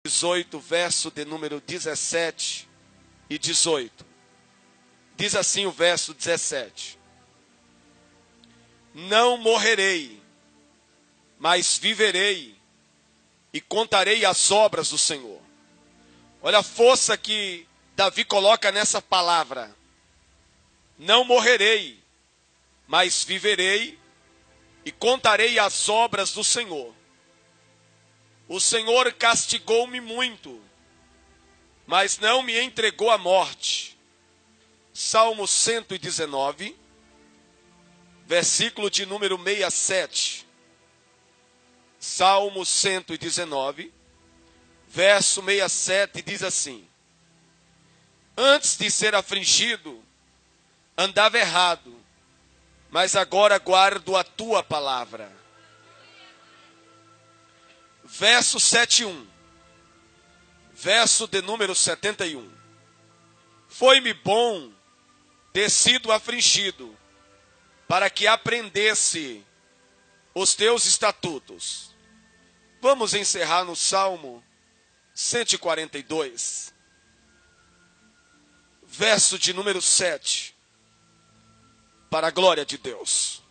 18, verso de número 17 e 18. Diz assim o verso 17: Não morrerei, mas viverei e contarei as obras do Senhor. Olha a força que Davi coloca nessa palavra. Não morrerei, mas viverei e contarei as obras do Senhor. O Senhor castigou-me muito, mas não me entregou à morte. Salmo 119, versículo de número 67. Salmo 119, verso 67 diz assim: Antes de ser afligido, andava errado, mas agora guardo a tua palavra. Verso 71, verso de número 71. Foi-me bom ter sido afligido, para que aprendesse os teus estatutos. Vamos encerrar no Salmo 142, verso de número 7, para a glória de Deus.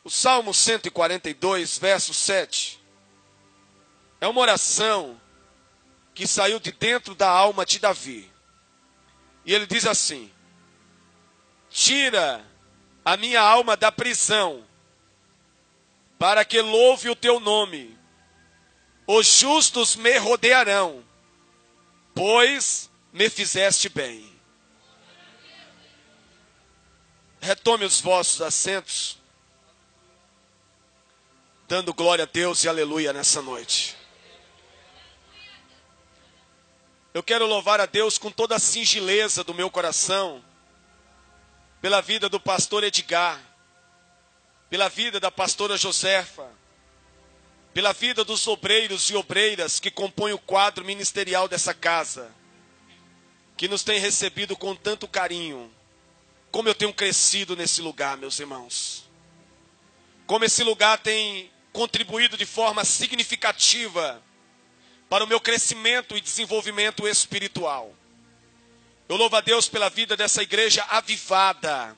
O Salmo 142, verso 7, é uma oração que saiu de dentro da alma de Davi. E ele diz assim: Tira a minha alma da prisão, para que louve o teu nome. Os justos me rodearão, pois me fizeste bem. Retome os vossos assentos, dando glória a Deus e aleluia nessa noite. Eu quero louvar a Deus com toda a singeleza do meu coração, pela vida do pastor Edgar, pela vida da pastora Josefa, pela vida dos obreiros e obreiras que compõem o quadro ministerial dessa casa, que nos tem recebido com tanto carinho. Como eu tenho crescido nesse lugar, meus irmãos. Como esse lugar tem contribuído de forma significativa para o meu crescimento e desenvolvimento espiritual. Eu louvo a Deus pela vida dessa igreja avivada,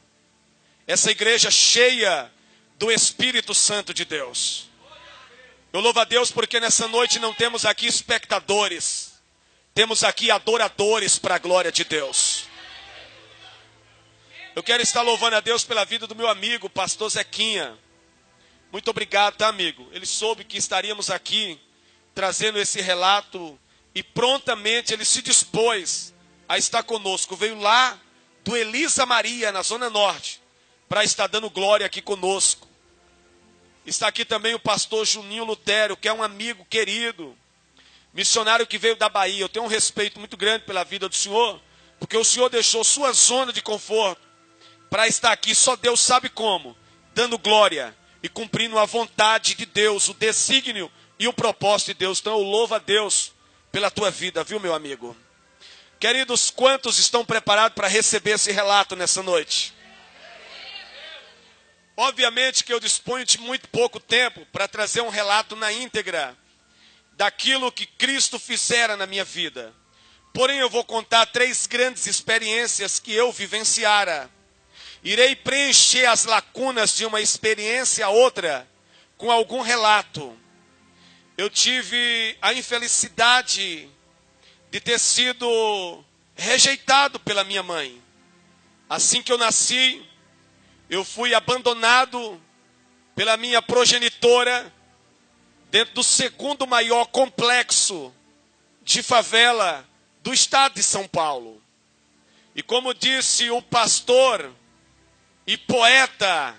essa igreja cheia do Espírito Santo de Deus. Eu louvo a Deus porque nessa noite não temos aqui espectadores, temos aqui adoradores para a glória de Deus. Eu quero estar louvando a Deus pela vida do meu amigo, pastor Zequinha. Muito obrigado, tá, amigo? Ele soube que estaríamos aqui trazendo esse relato e prontamente ele se dispôs a estar conosco. Veio lá do Elisa Maria, na Zona Norte, para estar dando glória aqui conosco. Está aqui também o pastor Juninho Lutero, que é um amigo querido, missionário que veio da Bahia. Eu tenho um respeito muito grande pela vida do senhor, porque o senhor deixou sua zona de conforto para estar aqui, só Deus sabe como, dando glória e cumprindo a vontade de Deus, o desígnio e o propósito de Deus. Então eu louvo a Deus pela tua vida, viu, meu amigo? Queridos, quantos estão preparados para receber esse relato nessa noite? Obviamente que eu disponho de muito pouco tempo para trazer um relato na íntegra daquilo que Cristo fizera na minha vida. Porém, eu vou contar 3 grandes experiências que eu vivenciara. Irei preencher as lacunas de uma experiência a outra com algum relato. Eu tive a infelicidade de ter sido rejeitado pela minha mãe. Assim que eu nasci, eu fui abandonado pela minha progenitora dentro do segundo maior complexo de favela do estado de São Paulo. E como disse o pastor e poeta,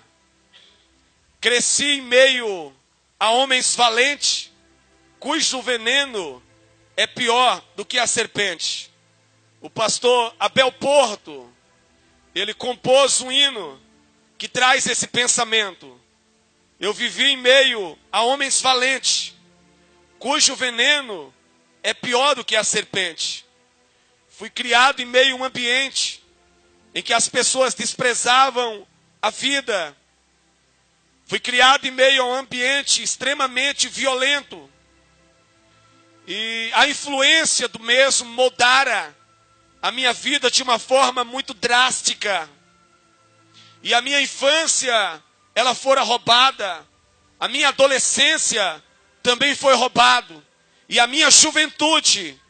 cresci em meio a homens valentes, cujo veneno é pior do que a serpente. O pastor Abel Porto, ele compôs um hino que traz esse pensamento. Eu vivi em meio a homens valentes, cujo veneno é pior do que a serpente. Fui criado em meio a um ambiente em que as pessoas desprezavam a vida. Fui criado em meio a um ambiente extremamente violento. E a influência do mesmo moldara a minha vida de uma forma muito drástica. E a minha infância, ela fora roubada. A minha adolescência também foi roubado. E a minha juventude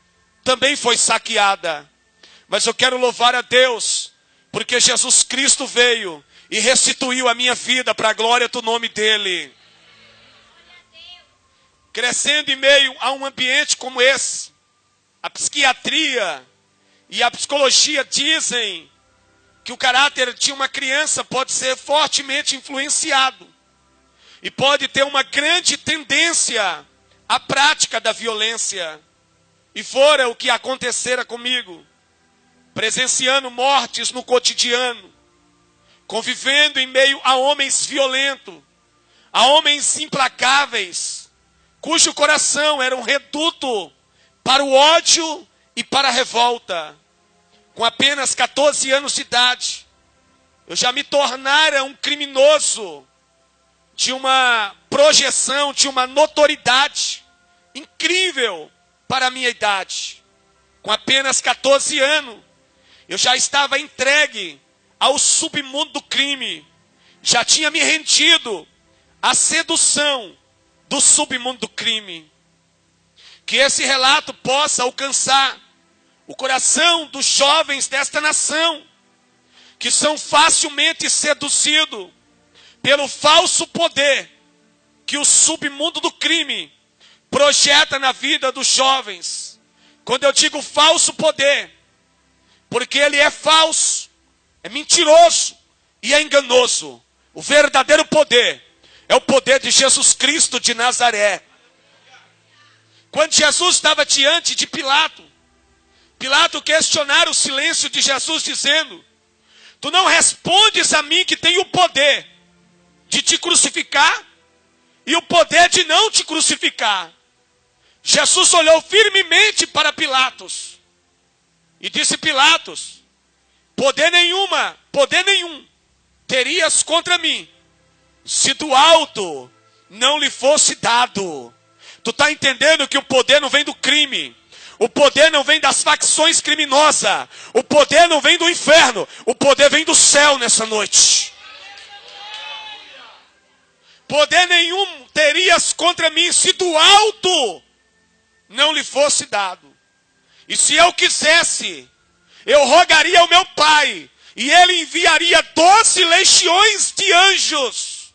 também foi saqueada. Mas eu quero louvar a Deus, porque Jesus Cristo veio e restituiu a minha vida para a glória do nome dEle. Crescendo em meio a um ambiente como esse, a psiquiatria e a psicologia dizem que o caráter de uma criança pode ser fortemente influenciado e pode ter uma grande tendência à prática da violência. E fora o que acontecera comigo, presenciando mortes no cotidiano, convivendo em meio a homens violentos, a homens implacáveis, cujo coração era um reduto para o ódio e para a revolta. Com apenas 14 anos de idade, eu já me tornara um criminoso de uma projeção, de uma notoriedade incrível para a minha idade. Com apenas 14 anos, eu já estava entregue ao submundo do crime. Já tinha me rendido à sedução do submundo do crime. Que esse relato possa alcançar o coração dos jovens desta nação, que são facilmente seduzidos pelo falso poder que o submundo do crime projeta na vida dos jovens. Quando eu digo falso poder, porque ele é falso, é mentiroso e é enganoso. O verdadeiro poder é o poder de Jesus Cristo de Nazaré. Quando Jesus estava diante de Pilato, Pilato questionara o silêncio de Jesus dizendo: tu não respondes a mim que tenho o poder de te crucificar e o poder de não te crucificar. Jesus olhou firmemente para Pilatos e disse: Pilatos, poder nenhum terias contra mim, se do alto não lhe fosse dado. Tu está entendendo que o poder não vem do crime, o poder não vem das facções criminosas, o poder não vem do inferno, o poder vem do céu nessa noite. Poder nenhum terias contra mim, se do alto não lhe fosse dado. E se eu quisesse, eu rogaria ao meu Pai, e Ele enviaria 12 legiões de anjos,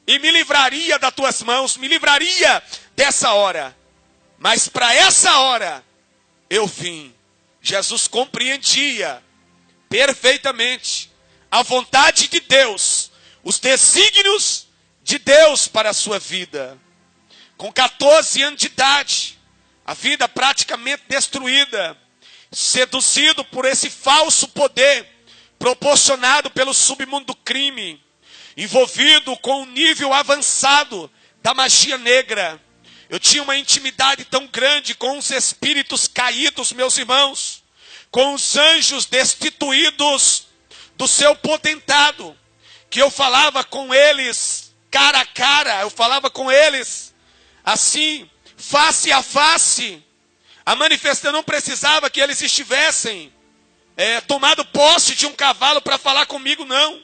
e me livraria das tuas mãos, me livraria dessa hora. Mas para essa hora, eu vim. Jesus compreendia perfeitamente a vontade de Deus, os desígnios de Deus para a sua vida. Com 14 anos de idade, a vida praticamente destruída, seduzido por esse falso poder proporcionado pelo submundo do crime, envolvido com um nível avançado da magia negra. Eu tinha uma intimidade tão grande com os espíritos caídos, meus irmãos, com os anjos destituídos do seu potentado, que eu falava com eles cara a cara, eu falava com eles assim, face a face. A manifestação não precisava que eles estivessem tomado posse de um cavalo para falar comigo, não.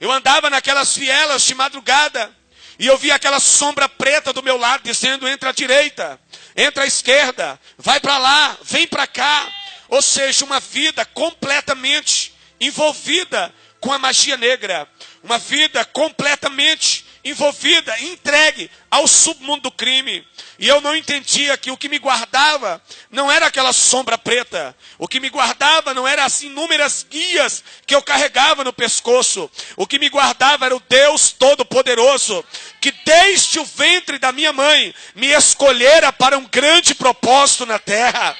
Eu andava naquelas vielas de madrugada e eu via aquela sombra preta do meu lado dizendo: entra à direita, entra à esquerda, vai para lá, vem para cá. Ou seja, uma vida completamente envolvida com a magia negra, uma vida completamente envolvida, entregue ao submundo do crime. E eu não entendia que o que me guardava não era aquela sombra preta. O que me guardava não era as inúmeras guias que eu carregava no pescoço. O que me guardava era o Deus Todo-Poderoso, que desde o ventre da minha mãe me escolhera para um grande propósito na terra.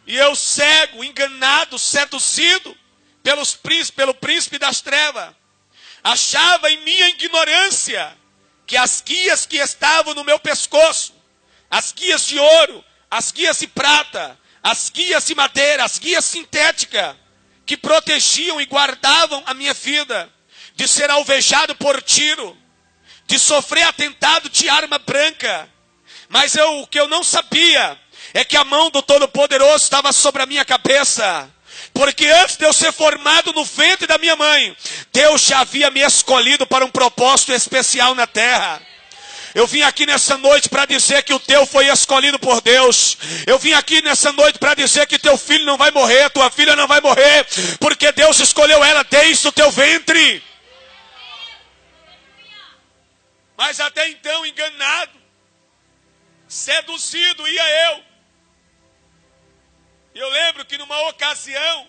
E eu cego, enganado, seduzido pelo príncipe das trevas, achava em minha ignorância que as guias que estavam no meu pescoço, as guias de ouro, as guias de prata, as guias de madeira, as guias sintéticas, que protegiam e guardavam a minha vida de ser alvejado por tiro, de sofrer atentado de arma branca, Mas o que eu não sabia é que a mão do Todo-Poderoso estava sobre a minha cabeça. Porque antes de eu ser formado no ventre da minha mãe, Deus já havia me escolhido para um propósito especial na terra. Eu vim aqui nessa noite para dizer que o teu foi escolhido por Deus. Eu vim aqui nessa noite para dizer que teu filho não vai morrer, tua filha não vai morrer, porque Deus escolheu ela desde o teu ventre. Mas até então, enganado, seduzido ia eu. Eu lembro que numa ocasião,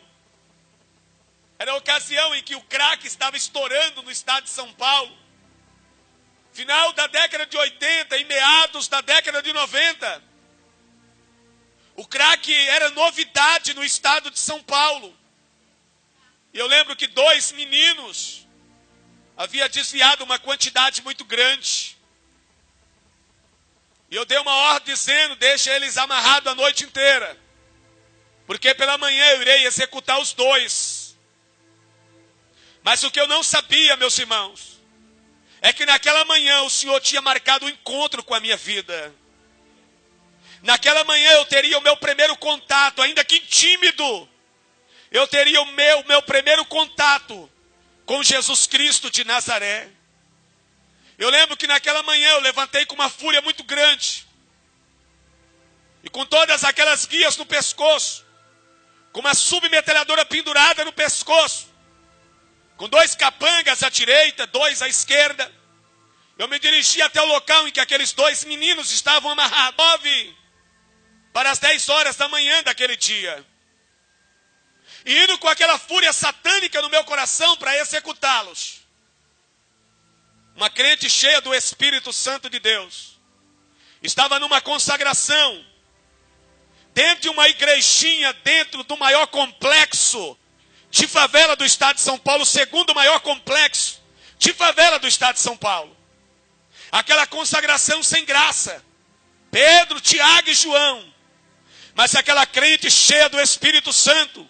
era a ocasião em que o crack estava estourando no estado de São Paulo. Final da década de 80 e meados da década de 90. O crack era novidade no estado de São Paulo. E eu lembro que 2 meninos haviam desviado uma quantidade muito grande. E eu dei uma ordem dizendo, deixa eles amarrados a noite inteira. Porque pela manhã eu irei executar os 2. Mas o que eu não sabia, meus irmãos, é que naquela manhã o Senhor tinha marcado um encontro com a minha vida. Naquela manhã eu teria o meu primeiro contato, ainda que tímido. Eu teria o meu primeiro contato com Jesus Cristo de Nazaré. Eu lembro que naquela manhã eu levantei com uma fúria muito grande. E com todas aquelas guias no pescoço, com uma submetralhadora pendurada no pescoço, com 2 capangas à direita, 2 à esquerda, eu me dirigi até o local em que aqueles 2 meninos estavam amarrados. 9 para as 10 horas da manhã daquele dia. E indo com aquela fúria satânica no meu coração para executá-los. Uma crente cheia do Espírito Santo de Deus estava numa consagração, dentro de uma igrejinha, dentro do maior complexo de favela do estado de São Paulo, o segundo maior complexo de favela do estado de São Paulo. Aquela consagração sem graça, Pedro, Tiago e João, mas aquela crente cheia do Espírito Santo,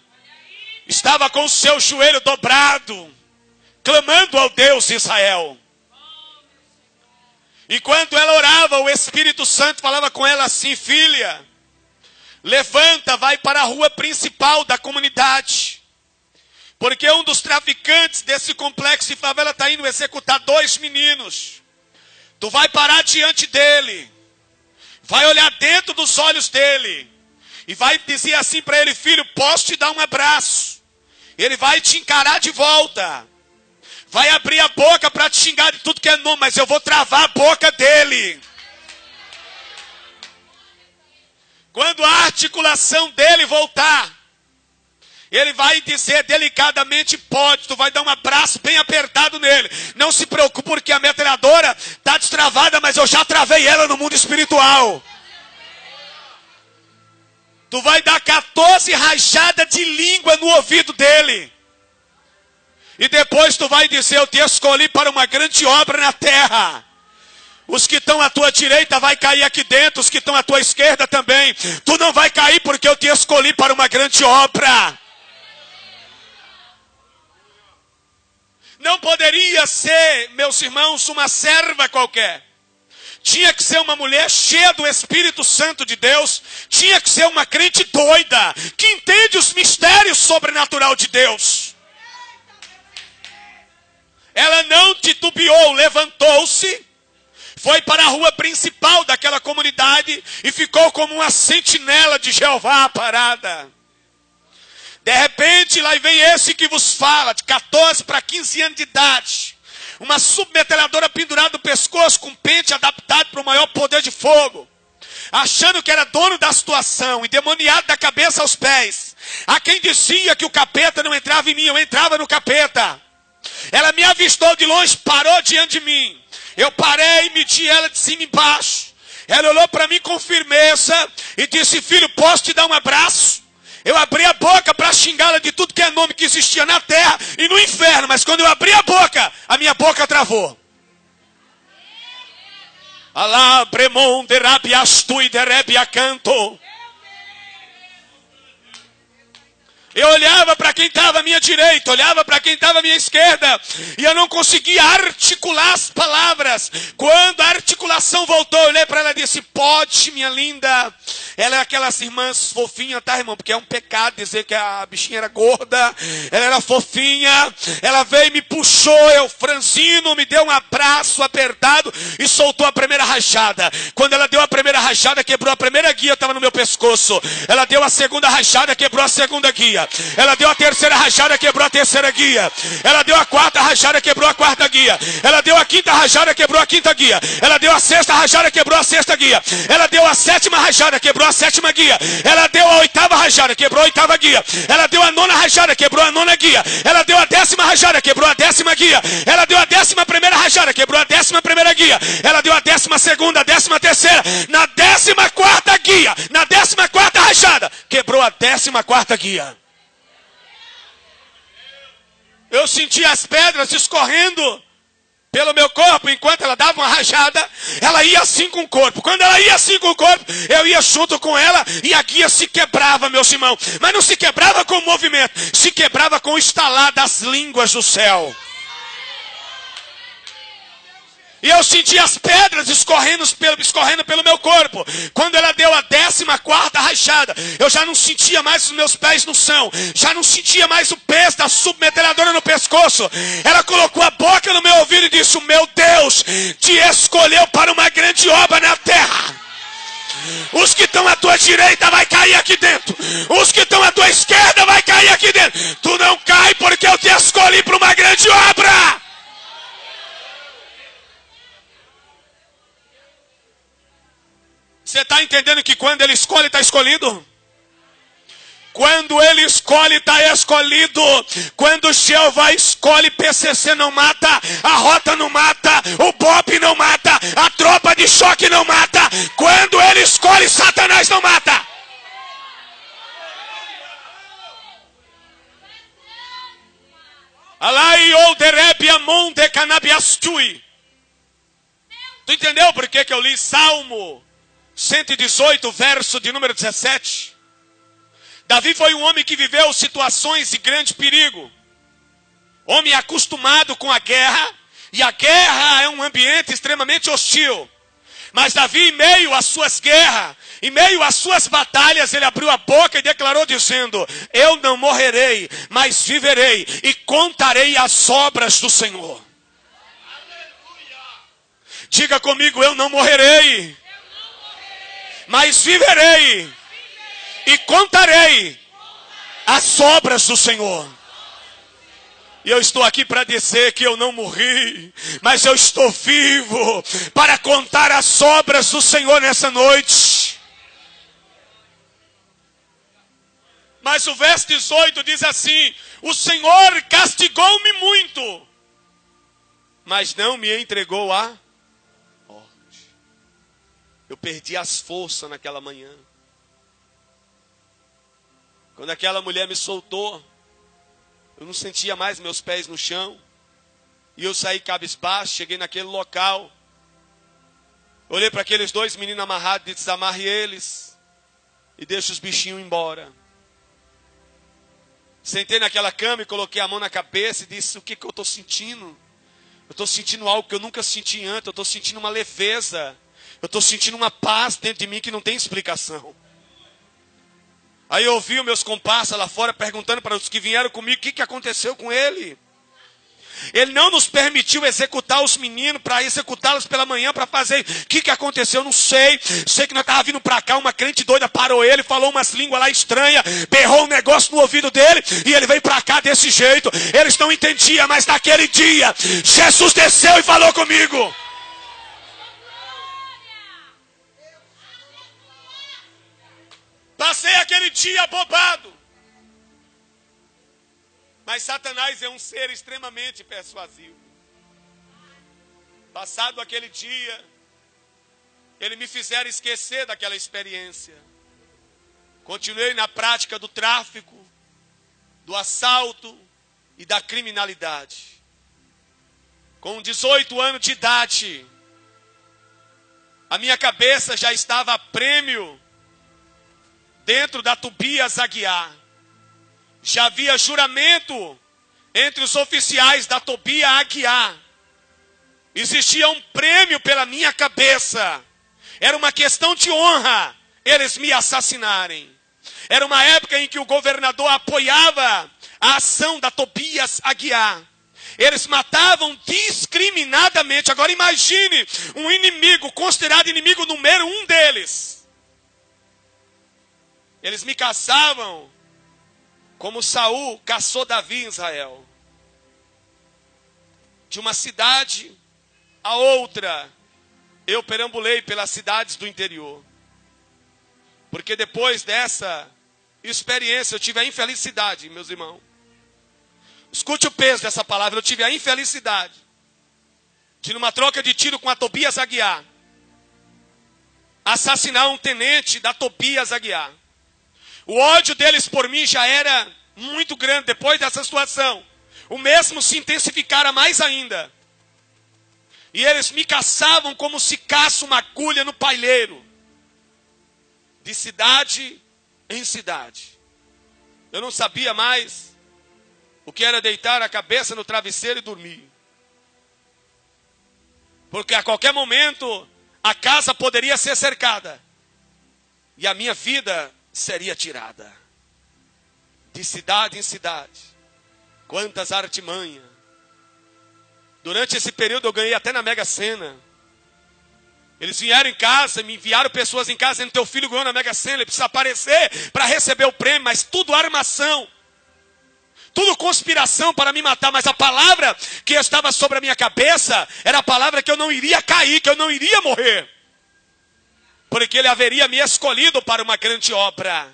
estava com o seu joelho dobrado, clamando ao Deus de Israel. Enquanto ela orava, o Espírito Santo falava com ela assim, filha, levanta, vai para a rua principal da comunidade. Porque um dos traficantes desse complexo de favela está indo executar 2 meninos. Tu vai parar diante dele. Vai olhar dentro dos olhos dele. E vai dizer assim para ele, filho, posso te dar um abraço? Ele vai te encarar de volta. Vai abrir a boca para te xingar de tudo que é nome, mas eu vou travar a boca dele. Quando a articulação dele voltar, ele vai dizer delicadamente, pode, tu vai dar um abraço bem apertado nele. Não se preocupe porque a metralhadora está destravada, mas eu já travei ela no mundo espiritual. Tu vai dar 14 rajadas de língua no ouvido dele. E depois tu vai dizer, eu te escolhi para uma grande obra na terra. Os que estão à tua direita vai cair aqui dentro, os que estão à tua esquerda também. Tu não vai cair porque eu te escolhi para uma grande obra. Não poderia ser, meus irmãos, uma serva qualquer. Tinha que ser uma mulher cheia do Espírito Santo de Deus. Tinha que ser uma crente doida, que entende os mistérios sobrenaturais de Deus. Ela não titubeou, levantou-se, foi para a rua principal daquela comunidade e ficou como uma sentinela de Jeová parada. De repente, lá vem esse que vos fala, de 14 para 15 anos de idade. Uma submetralhadora pendurada no pescoço, com pente adaptado para o maior poder de fogo. Achando que era dono da situação, endemoniado da cabeça aos pés. Há quem dizia que o capeta não entrava em mim, eu entrava no capeta. Ela me avistou de longe, parou diante de mim. Eu parei, medi ela de cima e embaixo. Ela olhou para mim com firmeza e disse, filho, posso te dar um abraço? Eu abri a boca para xingá-la de tudo que é nome que existia na terra e no inferno. Mas quando eu abri a minha boca travou. Alá, bremon, derabiastu e derebiacanto. Eu olhava para quem estava à minha direita, olhava para quem estava à minha esquerda, e eu não conseguia articular as palavras. Quando a articulação voltou, eu olhei para ela e disse: pode, minha linda. Ela é aquelas irmãs fofinhas, tá, irmão? Porque é um pecado dizer que a bichinha era gorda. Ela era fofinha. Ela veio e me puxou, eu franzino, me deu um abraço apertado e soltou a primeira rajada. Quando ela deu a primeira rajada, quebrou a primeira guia, estava no meu pescoço. Ela deu a segunda rajada, quebrou a segunda guia. Ela deu a terceira rajada, quebrou a terceira guia. Ela deu a quarta rajada, quebrou a quarta guia. Ela deu a quinta rajada, quebrou a quinta guia. Ela deu a sexta rajada, quebrou a sexta guia. Ela deu a sétima rajada, quebrou a sétima guia. Ela deu a oitava rajada, quebrou a oitava guia. Ela deu a nona rajada, quebrou a nona guia. Ela deu a décima rajada, quebrou a décima guia. Ela deu a décima primeira rajada, quebrou a décima primeira guia. Ela deu a décima segunda, a décima terceira. Na décima quarta guia, na décima quarta rajada, quebrou a décima quarta guia. Eu senti as pedras escorrendo pelo meu corpo, enquanto ela dava uma rajada, ela ia assim com o corpo. Quando ela ia assim com o corpo, eu ia junto com ela e a guia se quebrava, meus irmãos. Mas não se quebrava com o movimento, se quebrava com o estalar das línguas do céu. E eu senti as pedras escorrendo pelo meu corpo. Quando ela deu a 14ª rajada, eu já não sentia mais os meus pés no chão. Já não sentia mais o peso da submetralhadora no pescoço. Ela colocou a boca no meu ouvido e disse: o meu Deus te escolheu para uma grande obra na terra. Os que estão à tua direita vai cair aqui dentro. Os que estão à tua esquerda vai cair aqui dentro. Tu não cai porque eu te escolhi para uma grande obra. Você está entendendo que quando ele escolhe, está escolhido? Quando ele escolhe, está escolhido. Quando Jeová escolhe, PCC não mata, a rota não mata, o BOP não mata, a tropa de choque não mata. Quando ele escolhe, Satanás não mata. Alai ou derebe amon de canabiastui. Tu entendeu por que eu li Salmo 118, verso de número 17. Davi foi um homem que viveu situações de grande perigo. Homem acostumado com a guerra. E a guerra é um ambiente extremamente hostil. Mas Davi, em meio às suas guerras, em meio às suas batalhas, ele abriu a boca e declarou dizendo: eu não morrerei, mas viverei e contarei as obras do Senhor. Diga comigo: eu não morrerei, mas viverei e contarei as obras do Senhor. E eu estou aqui para dizer que eu não morri, mas eu estou vivo para contar as obras do Senhor nessa noite. Mas o verso 18 diz assim: o Senhor castigou-me muito, mas não me entregou a morte. Eu perdi as forças naquela manhã. Quando aquela mulher me soltou, eu não sentia mais meus pés no chão. E eu saí cabisbaixo, cheguei naquele local. Olhei para aqueles dois meninos amarrados e disse: amarre eles e deixe os bichinhos embora. Sentei naquela cama e coloquei a mão na cabeça e disse: o que eu estou sentindo? Eu estou sentindo algo que eu nunca senti antes. Eu estou sentindo uma leveza. Eu estou sentindo uma paz dentro de mim que não tem explicação. Aí eu ouvi os meus comparsas lá fora perguntando para os que vieram comigo: o que aconteceu com ele? Ele não nos permitiu executar os meninos, para executá-los pela manhã, para fazer. O que aconteceu? Eu não sei. Sei que nós estávamos vindo para cá, uma crente doida parou ele, falou umas línguas lá estranhas, berrou um negócio no ouvido dele, e ele veio para cá desse jeito. Eles não entendiam, mas naquele dia, Jesus desceu e falou comigo. Passei aquele dia bobado. Mas Satanás é um ser extremamente persuasivo. Passado aquele dia, ele me fizeram esquecer daquela experiência. Continuei na prática do tráfico, do assalto e da criminalidade. Com 18 anos de idade, a minha cabeça já estava a prêmio dentro da Tobias Aguiar. Já havia juramento entre os oficiais da Tobia Aguiar. Existia um prêmio pela minha cabeça. Era uma questão de honra eles me assassinarem. Era uma época em que o governador apoiava a ação da Tobias Aguiar. Eles matavam discriminadamente. Agora imagine um inimigo, considerado inimigo número 1 deles. Eles me caçavam como Saul caçou Davi em Israel. De uma cidade a outra, eu perambulei pelas cidades do interior. Porque depois dessa experiência, eu tive a infelicidade, meus irmãos. Escute o peso dessa palavra. Eu tive a infelicidade de, numa troca de tiro com a Tobias Aguiar, assassinar um tenente da Tobias Aguiar. O ódio deles por mim já era muito grande depois dessa situação. O mesmo se intensificara mais ainda. E eles me caçavam como se caça uma agulha no palheiro. De cidade em cidade. Eu não sabia mais o que era deitar a cabeça no travesseiro e dormir. Porque a qualquer momento a casa poderia ser cercada. E a minha vida seria tirada. De cidade em cidade. Quantas artimanhas. Durante esse período eu ganhei até na Mega Sena. Eles vieram em casa, me enviaram pessoas em casa dizendo: teu filho ganhou na Mega Sena, ele precisa aparecer para receber o prêmio. Mas tudo armação. Tudo conspiração para me matar. Mas a palavra que estava sobre a minha cabeça era a palavra que eu não iria cair, que eu não iria morrer. Porque ele haveria me escolhido para uma grande obra.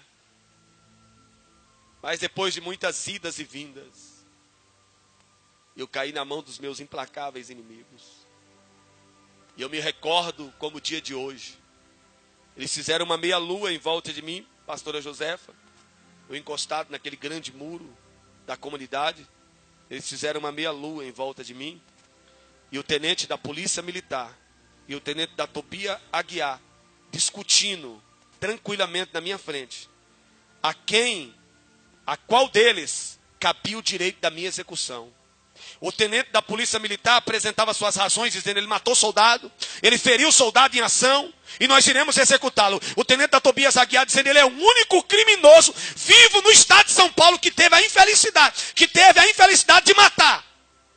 Mas depois de muitas idas e vindas, eu caí na mão dos meus implacáveis inimigos. E eu me recordo como o dia de hoje. Eles fizeram uma meia-lua em volta de mim, pastora Josefa. Eu encostado naquele grande muro da comunidade. Eles fizeram uma meia-lua em volta de mim. E o tenente da polícia militar e o tenente da Tobia Aguiar discutindo tranquilamente na minha frente. A qual deles cabia o direito da minha execução. O tenente da polícia militar apresentava suas razões, dizendo: ele matou soldado, ele feriu soldado em ação, e nós iremos executá-lo. O tenente da Tobias Aguiar dizendo: ele é o único criminoso vivo no estado de São Paulo que teve a infelicidade de matar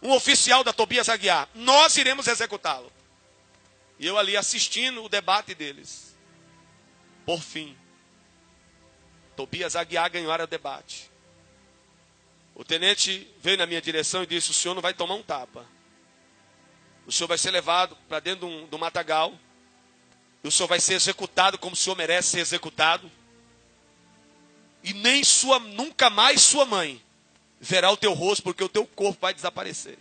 um oficial da Tobias Aguiar. Nós iremos executá-lo. E eu ali assistindo o debate deles. Por fim, Tobias Aguiar ganhou o debate. O tenente veio na minha direção e disse: o senhor não vai tomar um tapa. O senhor vai ser levado para dentro do matagal. E o senhor vai ser executado como o senhor merece ser executado. E nunca mais sua mãe verá o teu rosto, porque o teu corpo vai desaparecer.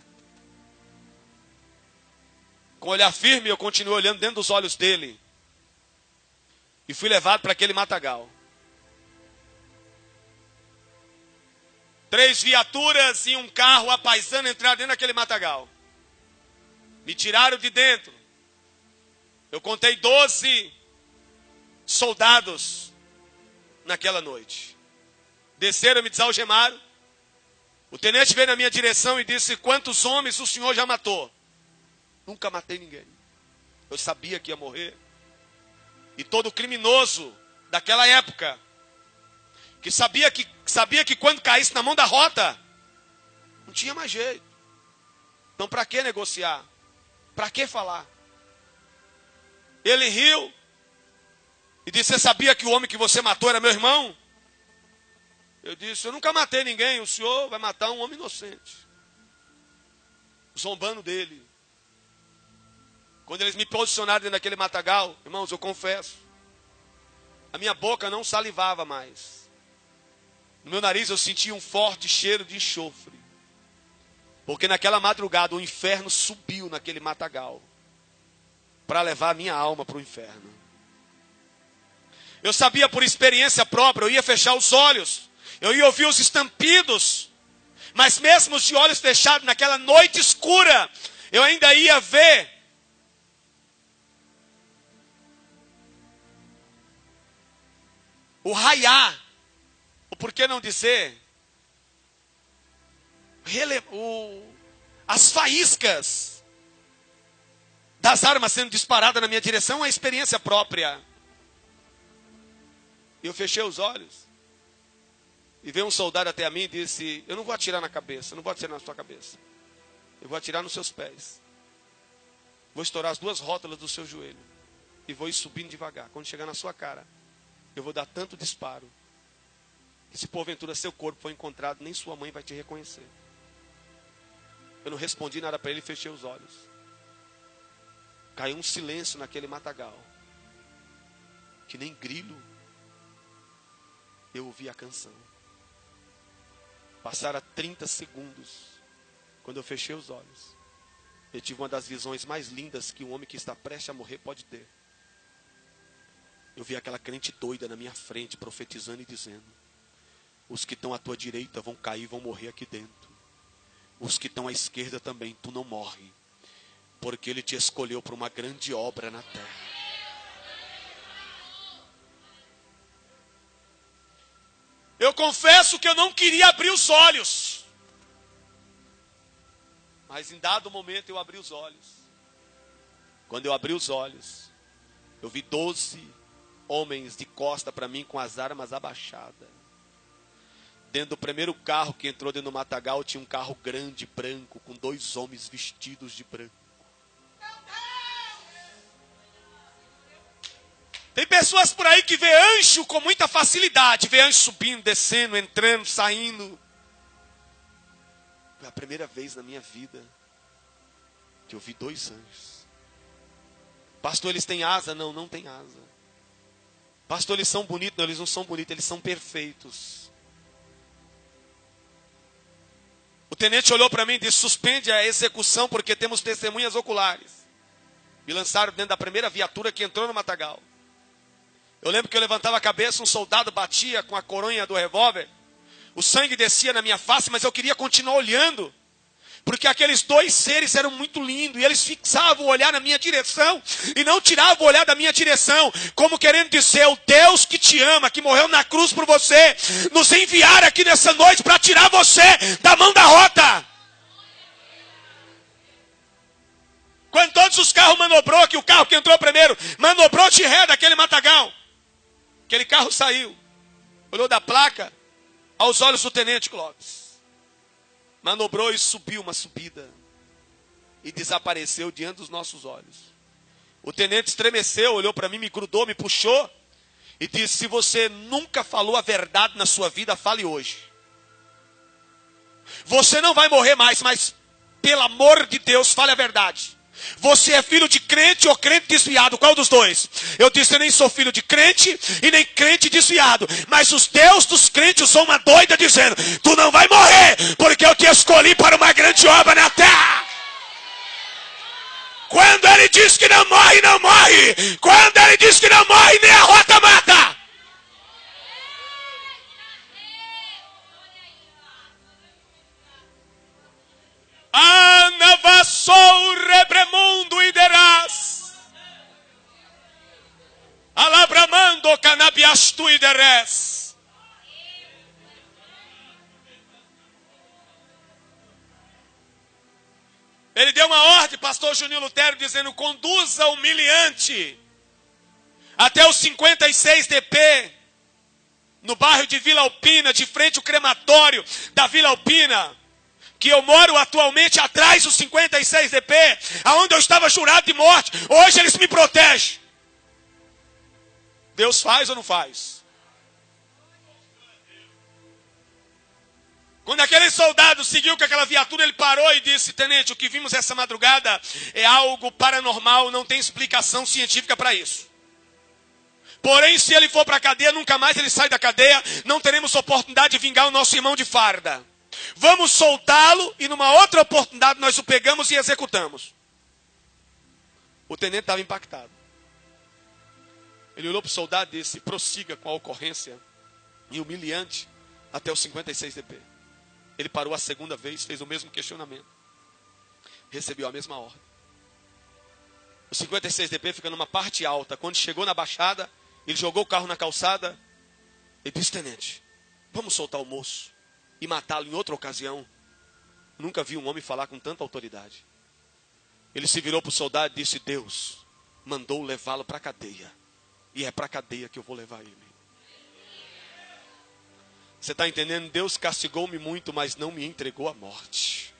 Com olhar firme, eu continuei olhando dentro dos olhos dele. E fui levado para aquele matagal. 3 viaturas e um carro apaisando entraram dentro daquele matagal. Me tiraram de dentro. Eu contei 12 soldados naquela noite. Desceram, me desalgemaram. O tenente veio na minha direção e disse: quantos homens o senhor já matou? Nunca matei ninguém. Eu sabia que ia morrer. E todo criminoso daquela época, que sabia que quando caísse na mão da rota, não tinha mais jeito. Então para que negociar? Para que falar? Ele riu e disse: você sabia que o homem que você matou era meu irmão? Eu disse: eu nunca matei ninguém, o senhor vai matar um homem inocente. Zombando dele. Quando eles me posicionaram dentro daquele matagal, irmãos, eu confesso, a minha boca não salivava mais. No meu nariz eu sentia um forte cheiro de enxofre. Porque naquela madrugada o inferno subiu naquele matagal para levar a minha alma para o inferno. Eu sabia por experiência própria, eu ia fechar os olhos, eu ia ouvir os estampidos, mas mesmo de olhos fechados naquela noite escura, eu ainda ia ver o raiar, ou por que não dizer, as faíscas das armas sendo disparadas na minha direção, a experiência própria. Eu fechei os olhos. E veio um soldado até a mim e disse: eu não vou atirar na cabeça, não vou atirar na sua cabeça. Eu vou atirar nos seus pés. Vou estourar as duas rótulas do seu joelho. E vou ir subindo devagar. Quando chegar na sua cara, eu vou dar tanto disparo que, se porventura seu corpo for encontrado, nem sua mãe vai te reconhecer. Eu não respondi nada para ele e fechei os olhos. Caiu um silêncio naquele matagal. Que nem grilo. Eu ouvi a canção. Passaram 30 segundos. Quando eu fechei os olhos, eu tive uma das visões mais lindas que um homem que está prestes a morrer pode ter. Eu vi aquela crente doida na minha frente, profetizando e dizendo: os que estão à tua direita vão cair, vão morrer aqui dentro. Os que estão à esquerda também, tu não morre. Porque Ele te escolheu para uma grande obra na terra. Eu confesso que eu não queria abrir os olhos. Mas em dado momento eu abri os olhos. Quando eu abri os olhos, eu vi 12 homens de costa para mim com as armas abaixadas. Dentro do primeiro carro que entrou dentro do matagal, tinha um carro grande, branco, com 2 homens vestidos de branco. Tem pessoas por aí que vê anjo com muita facilidade. Vê anjo subindo, descendo, entrando, saindo. Foi a primeira vez na minha vida que eu vi 2 anjos. Pastor, eles têm asa? Não, não tem asa. Pastor, eles são bonitos? Não, eles não são bonitos, eles são perfeitos. O tenente olhou para mim e disse: suspende a execução porque temos testemunhas oculares. Me lançaram dentro da primeira viatura que entrou no matagal. Eu lembro que eu levantava a cabeça, um soldado batia com a coronha do revólver. O sangue descia na minha face, mas eu queria continuar olhando. Porque aqueles 2 seres eram muito lindos. E eles fixavam o olhar na minha direção. E não tiravam o olhar da minha direção. Como querendo dizer: o Deus que te ama, que morreu na cruz por você, nos enviar aqui nessa noite para tirar você da mão da rota. Quando todos os carros manobrou, que o carro que entrou primeiro manobrou de ré daquele matagal. Aquele carro saiu. Olhou da placa aos olhos do tenente Clóvis. Manobrou e subiu uma subida. E desapareceu diante dos nossos olhos. O tenente estremeceu, olhou para mim, me grudou, me puxou. E disse: se você nunca falou a verdade na sua vida, fale hoje. Você não vai morrer mais, mas pelo amor de Deus, fale a verdade. Você é filho de crente ou crente desviado? Qual dos dois? Eu disse: eu nem sou filho de crente e nem crente desviado. Mas os Deus dos crentes são uma doida dizendo: tu não vai morrer, porque eu te escolhi para uma grande obra na terra. Quando ele diz que não morre, não morre. Quando ele diz que não morre, nem a rota mata. Anavassou rebremundo iderás. Alabramando canabiastu iderés. Ele deu uma ordem, pastor Juninho Lutero, dizendo: conduza o humilhante até o 56 DP, no bairro de Vila Alpina, de frente ao crematório da Vila Alpina, que eu moro atualmente atrás do 56 DP, aonde eu estava jurado de morte. Hoje eles me protegem. Deus faz ou não faz? Quando aquele soldado seguiu com aquela viatura, ele parou e disse: tenente, o que vimos essa madrugada é algo paranormal, não tem explicação científica para isso. Porém, se ele for para a cadeia, nunca mais ele sai da cadeia, não teremos oportunidade de vingar o nosso irmão de farda. Vamos soltá-lo e numa outra oportunidade nós o pegamos e executamos. O tenente estava impactado. Ele olhou para o soldado e disse: prossiga com a ocorrência e humilhante até o 56 DP. Ele parou a segunda vez, fez o mesmo questionamento. Recebeu a mesma ordem. O 56 DP fica numa parte alta. Quando chegou na baixada, ele jogou o carro na calçada e disse: tenente, vamos soltar o moço e matá-lo em outra ocasião. Nunca vi um homem falar com tanta autoridade. Ele se virou para o soldado e disse: Deus mandou levá-lo para a cadeia. E é para a cadeia que eu vou levar ele. Você está entendendo? Deus castigou-me muito, mas não me entregou à morte.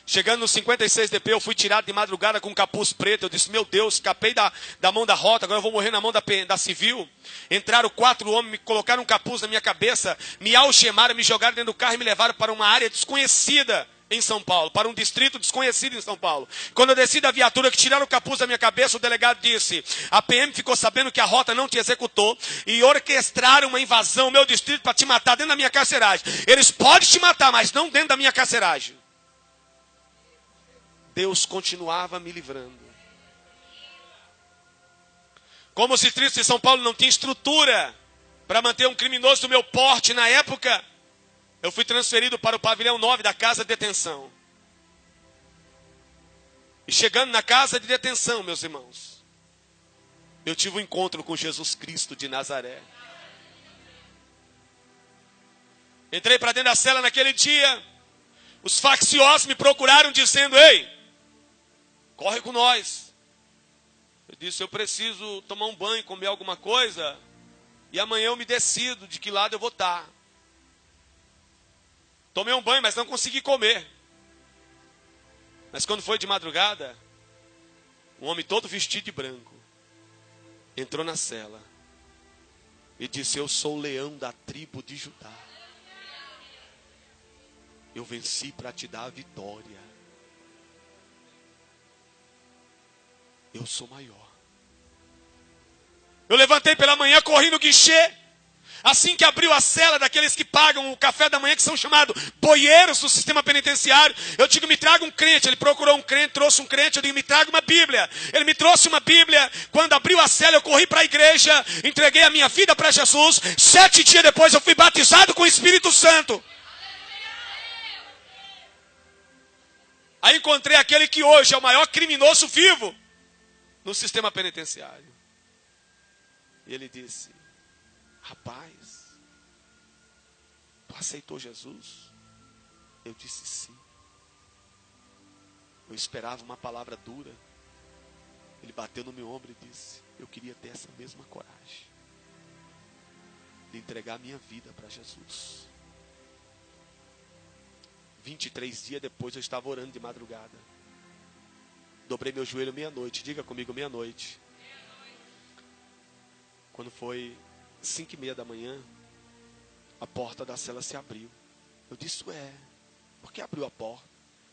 Chegando no 56 DP, eu fui tirado de madrugada com um capuz preto. Eu disse: meu Deus, escapei da mão da rota, agora eu vou morrer na mão da civil. Entraram 4 homens, me colocaram um capuz na minha cabeça, me algemaram, me jogaram dentro do carro e me levaram para uma área desconhecida em São Paulo, para um distrito desconhecido em São Paulo. Quando eu desci da viatura, que tiraram o capuz da minha cabeça, o delegado disse: a PM ficou sabendo que a rota não te executou e orquestraram uma invasão ao meu distrito para te matar dentro da minha carceragem. Eles podem te matar, mas não dentro da minha carceragem. Deus continuava me livrando. Como os distritos de São Paulo não tinham estrutura para manter um criminoso do meu porte na época, eu fui transferido para o pavilhão 9 da casa de detenção. E chegando na casa de detenção, meus irmãos, eu tive um encontro com Jesus Cristo de Nazaré. Entrei para dentro da cela naquele dia. Os facciosos me procuraram dizendo: ei, corre com nós. Eu disse: eu preciso tomar um banho, comer alguma coisa, e amanhã eu me decido de que lado eu vou estar. Tomei um banho, mas não consegui comer. Mas quando foi de madrugada, um homem todo vestido de branco entrou na cela e disse: eu sou o leão da tribo de Judá. Eu venci para te dar a vitória. Eu sou maior. Eu levantei pela manhã, corri no guichê. Assim que abriu a cela daqueles que pagam o café da manhã, que são chamados boieiros do sistema penitenciário, eu digo: me traga um crente. Ele procurou um crente, trouxe um crente. Eu digo: me traga uma Bíblia. Ele me trouxe uma Bíblia. Quando abriu a cela, eu corri para a igreja, entreguei a minha vida para Jesus. 7 dias depois eu fui batizado com o Espírito Santo. Aí encontrei aquele que hoje é o maior criminoso vivo no sistema penitenciário. E ele disse: rapaz, tu aceitou Jesus? Eu disse sim. Eu esperava uma palavra dura. Ele bateu no meu ombro e disse: eu queria ter essa mesma coragem de entregar a minha vida para Jesus. 23 dias depois eu estava orando de madrugada. Dobrei meu joelho meia-noite. Diga comigo: meia-noite. Quando foi 5:30 da manhã, a porta da cela se abriu. Eu disse: ué, por que abriu a porta?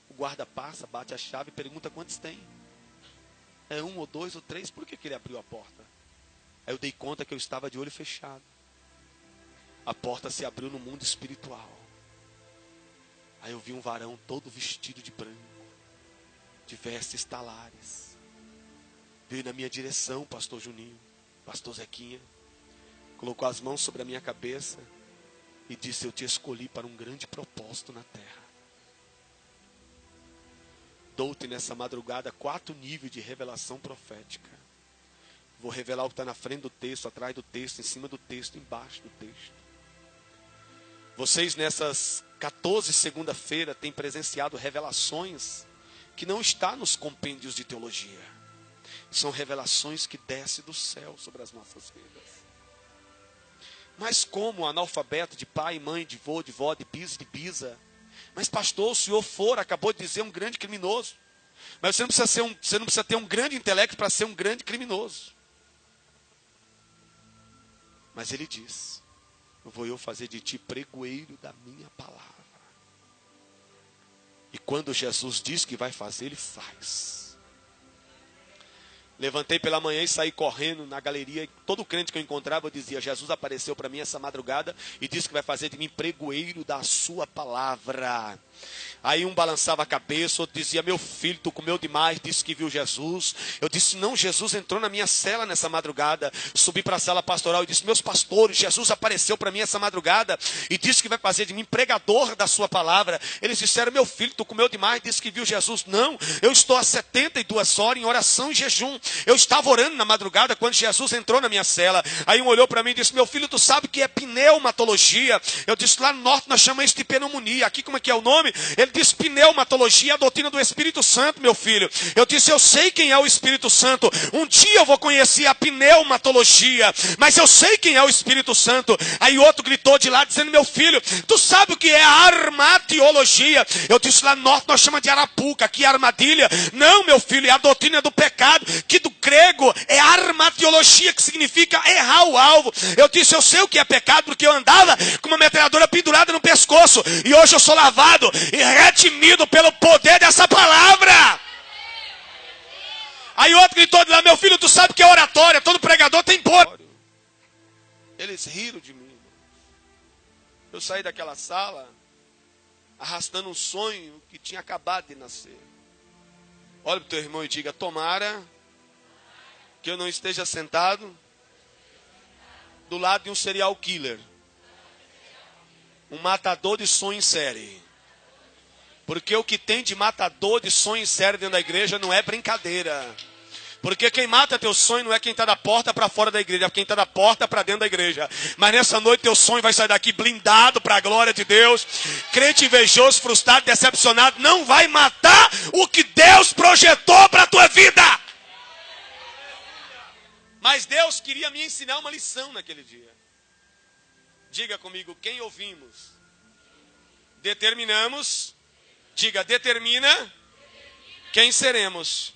O guarda passa, bate a chave e pergunta quantos tem. É 1 ou 2 ou 3, por que ele abriu a porta? Aí eu dei conta que eu estava de olho fechado. A porta se abriu no mundo espiritual. Aí eu vi um varão todo vestido de branco, de vestes talares. Veio na minha direção, pastor Juninho, pastor Zequinha. Colocou as mãos sobre a minha cabeça e disse: eu te escolhi para um grande propósito na terra. Dou-te nessa madrugada 4 níveis de revelação profética. Vou revelar o que está na frente do texto, atrás do texto, em cima do texto, embaixo do texto. Vocês nessas 14 segunda-feira têm presenciado revelações que não está nos compêndios de teologia. São revelações que descem do céu sobre as nossas vidas. Mas como analfabeto de pai, mãe, de vô, de vó, de bis, de bisa. Mas pastor, o senhor acabou de dizer, um grande criminoso. Mas você não precisa ter um grande intelecto para ser um grande criminoso. Mas ele diz: vou eu fazer de ti pregoeiro da minha palavra. E quando Jesus diz que vai fazer, ele faz. Levantei pela manhã e saí correndo na galeria. E todo crente que eu encontrava, eu dizia: Jesus apareceu para mim essa madrugada e disse que vai fazer de mim pregoeiro da sua palavra. Aí um balançava a cabeça, outro dizia: meu filho, tu comeu demais, disse que viu Jesus. Eu disse: não, Jesus entrou na minha cela nessa madrugada. Subi para a sala pastoral e disse: meus pastores, Jesus apareceu para mim essa madrugada e disse que vai fazer de mim pregador da sua palavra. Eles disseram: meu filho, tu comeu demais, disse que viu Jesus. Não, eu estou há 72 horas em oração e jejum. Eu estava orando na madrugada quando Jesus entrou na minha cela. Aí um olhou para mim e disse: meu filho, tu sabe o que é pneumatologia? Eu disse: lá no norte nós chamamos isso de pneumonia. Aqui como é que é o nome? Ele disse: pneumatologia, a doutrina do Espírito Santo, meu filho. Eu disse: eu sei quem é o Espírito Santo. Um dia eu vou conhecer a pneumatologia, mas eu sei quem é o Espírito Santo. Aí outro gritou de lá dizendo: meu filho, tu sabe o que é a armatiologia? Eu disse: lá no norte nós chamamos de arapuca, aqui é armadilha. Não, meu filho, é a doutrina do pecado, que do grego é armatiologia, que significa errar o alvo. Eu disse: eu sei o que é pecado, porque eu andava com uma metralhadora pendurada no pescoço, e hoje eu sou lavado e redimido pelo poder dessa palavra. Aí outro gritou de lá: meu filho, tu sabe o que é oratória? Todo pregador tem pôr. Eles riram de mim. Eu saí daquela sala arrastando um sonho que tinha acabado de nascer. Olha para o teu irmão e diga: tomara que eu não esteja sentado do lado de um serial killer, um matador de sonho em série. Porque o que tem de matador de sonho em série dentro da igreja não é brincadeira. Porque quem mata teu sonho não é quem está da porta para fora da igreja, é quem está da porta para dentro da igreja. Mas nessa noite teu sonho vai sair daqui blindado para a glória de Deus. Crente invejoso, frustrado, decepcionado, não vai matar o que Deus projetou para a tua vida. Mas Deus queria me ensinar uma lição naquele dia. Diga comigo: quem ouvimos, determinamos. Diga: determina quem seremos.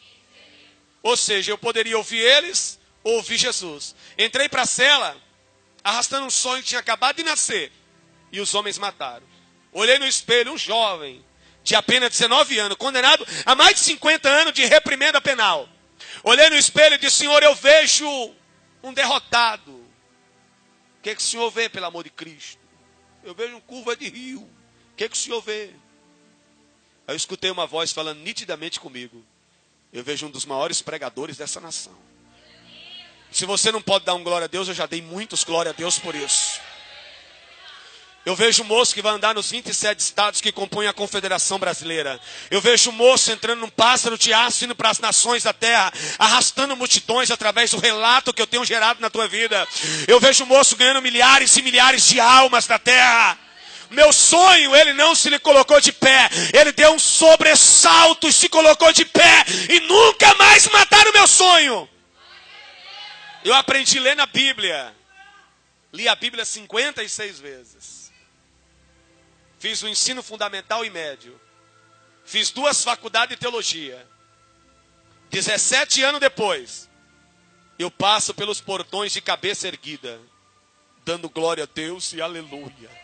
Ou seja, eu poderia ouvir eles ou ouvir Jesus. Entrei para a cela, arrastando um sonho que tinha acabado de nascer. E os homens mataram. Olhei no espelho, um jovem de apenas 19 anos, condenado a mais de 50 anos de reprimenda penal. Olhei no espelho e disse: Senhor, eu vejo um derrotado. O que o Senhor vê, pelo amor de Cristo? Eu vejo uma curva de rio. O que o Senhor vê? Aí eu escutei uma voz falando nitidamente comigo: eu vejo um dos maiores pregadores dessa nação. Se você não pode dar um glória a Deus, eu já dei muitos glória a Deus por isso. Eu vejo um moço que vai andar nos 27 estados que compõem a Confederação Brasileira. Eu vejo um moço entrando num pássaro de aço, indo para as nações da terra, arrastando multidões através do relato que eu tenho gerado na tua vida. Eu vejo um moço ganhando milhares e milhares de almas da terra. Meu sonho, ele não se lhe colocou de pé. Ele deu um sobressalto e se colocou de pé. E nunca mais mataram o meu sonho. Eu aprendi a ler na Bíblia. Li a Bíblia 56 vezes. Fiz o ensino fundamental e médio. Fiz 2 faculdades de teologia. 17 anos depois, eu passo pelos portões de cabeça erguida, dando glória a Deus e aleluia.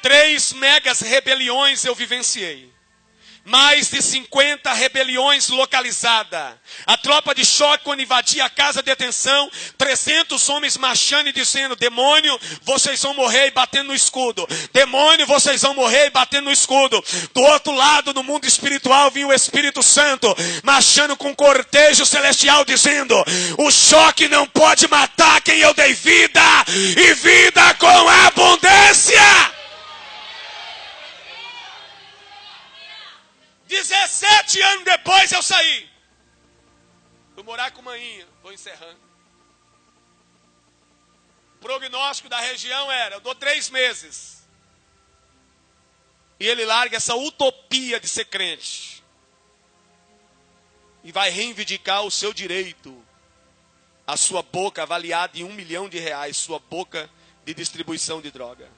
3 megas rebeliões eu vivenciei. Mais de 50 rebeliões localizadas. A tropa de choque, quando invadia a casa de detenção, 300 homens marchando e dizendo: demônio, vocês vão morrer e batendo no escudo. Demônio, vocês vão morrer e batendo no escudo. Do outro lado, no mundo espiritual, vinha o Espírito Santo, marchando com um cortejo celestial, dizendo: o choque não pode matar quem eu dei vida, e vida com abundância. 17 anos depois eu saí. Fui morar com Maninha. Estou encerrando. O prognóstico da região era: eu dou 3 meses. E ele larga essa utopia de ser crente. E vai reivindicar o seu direito. A sua boca avaliada em R$1 milhão, sua boca de distribuição de droga.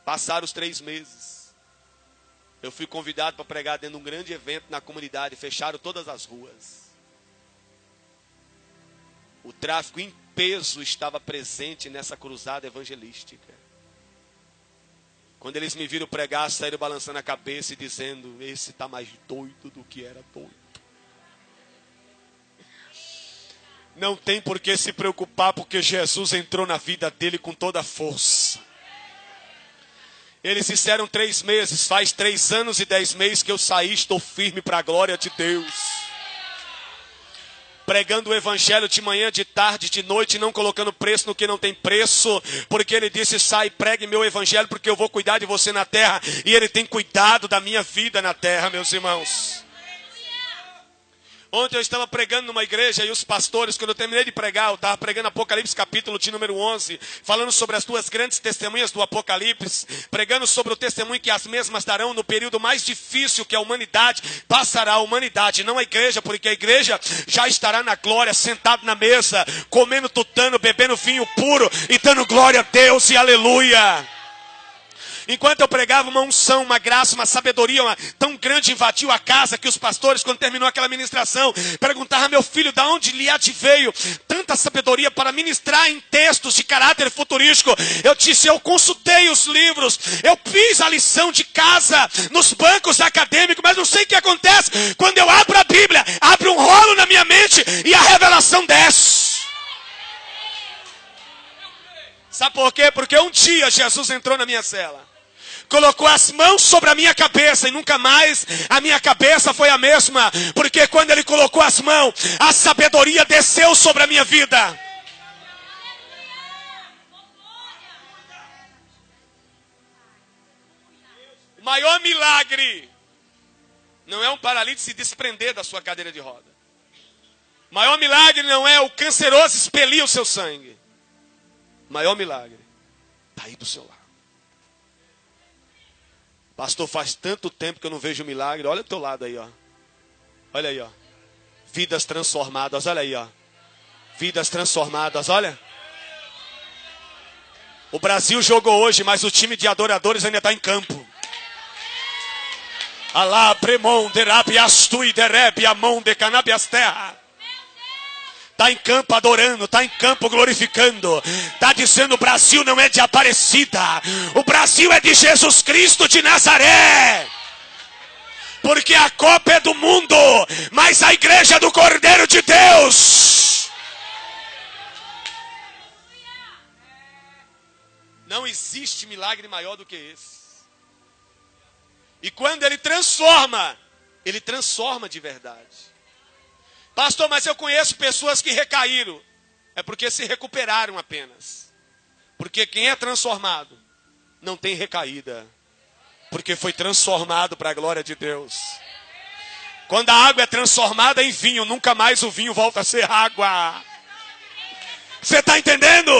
Passaram os 3 meses. Eu fui convidado para pregar dentro de um grande evento na comunidade. Fecharam todas as ruas. O tráfico em peso estava presente nessa cruzada evangelística. Quando eles me viram pregar, saíram balançando a cabeça e dizendo: esse está mais doido do que era doido. Não tem por que se preocupar, porque Jesus entrou na vida dele com toda a força. Eles disseram 3 meses, faz 3 anos e 10 meses que eu saí, estou firme para a glória de Deus. Pregando o evangelho de manhã, de tarde, de noite, não colocando preço no que não tem preço, porque ele disse: sai, pregue meu evangelho, porque eu vou cuidar de você na terra, e ele tem cuidado da minha vida na terra, meus irmãos. Ontem eu estava pregando numa igreja e os pastores, quando eu terminei de pregar, eu estava pregando Apocalipse capítulo de número 11, falando sobre as duas grandes testemunhas do Apocalipse, pregando sobre o testemunho que as mesmas darão no período mais difícil que a humanidade passará, a humanidade, não a igreja, porque a igreja já estará na glória, sentado na mesa, comendo tutano, bebendo vinho puro e dando glória a Deus e aleluia. Enquanto eu pregava, uma unção, uma graça, uma sabedoria tão grande invadiu a casa que os pastores, quando terminou aquela ministração, perguntaram: meu filho, de onde lhe veio tanta sabedoria para ministrar em textos de caráter futurístico? Eu disse: eu consultei os livros, eu fiz a lição de casa nos bancos acadêmicos, mas não sei o que acontece. Quando eu abro a Bíblia, abre um rolo na minha mente e a revelação desce. Sabe por quê? Porque um dia Jesus entrou na minha cela, colocou as mãos sobre a minha cabeça e nunca mais a minha cabeça foi a mesma. Porque quando ele colocou as mãos, a sabedoria desceu sobre a minha vida. O maior milagre não é um paralítico se desprender da sua cadeira de roda. O maior milagre não é o canceroso expelir o seu sangue. O maior milagre está aí do seu lado. Pastor, faz tanto tempo que eu não vejo milagre. Olha do teu lado aí, ó. Olha aí, ó. Vidas transformadas, olha aí, ó. Vidas transformadas, olha. O Brasil jogou hoje, mas o time de adoradores ainda está em campo. Alá, premon, derabi, astui, derebe, amon, decanabi, as terra. Está em campo adorando, está em campo glorificando. Está dizendo: o Brasil não é de Aparecida. O Brasil é de Jesus Cristo de Nazaré. Porque a Copa é do mundo, mas a igreja é do Cordeiro de Deus. Não existe milagre maior do que esse. E quando ele transforma de verdade. Pastor, mas eu conheço pessoas que recaíram. É porque se recuperaram apenas. Porque quem é transformado não tem recaída. Porque foi transformado para a glória de Deus. Quando a água é transformada em vinho, nunca mais o vinho volta a ser água. Você está entendendo?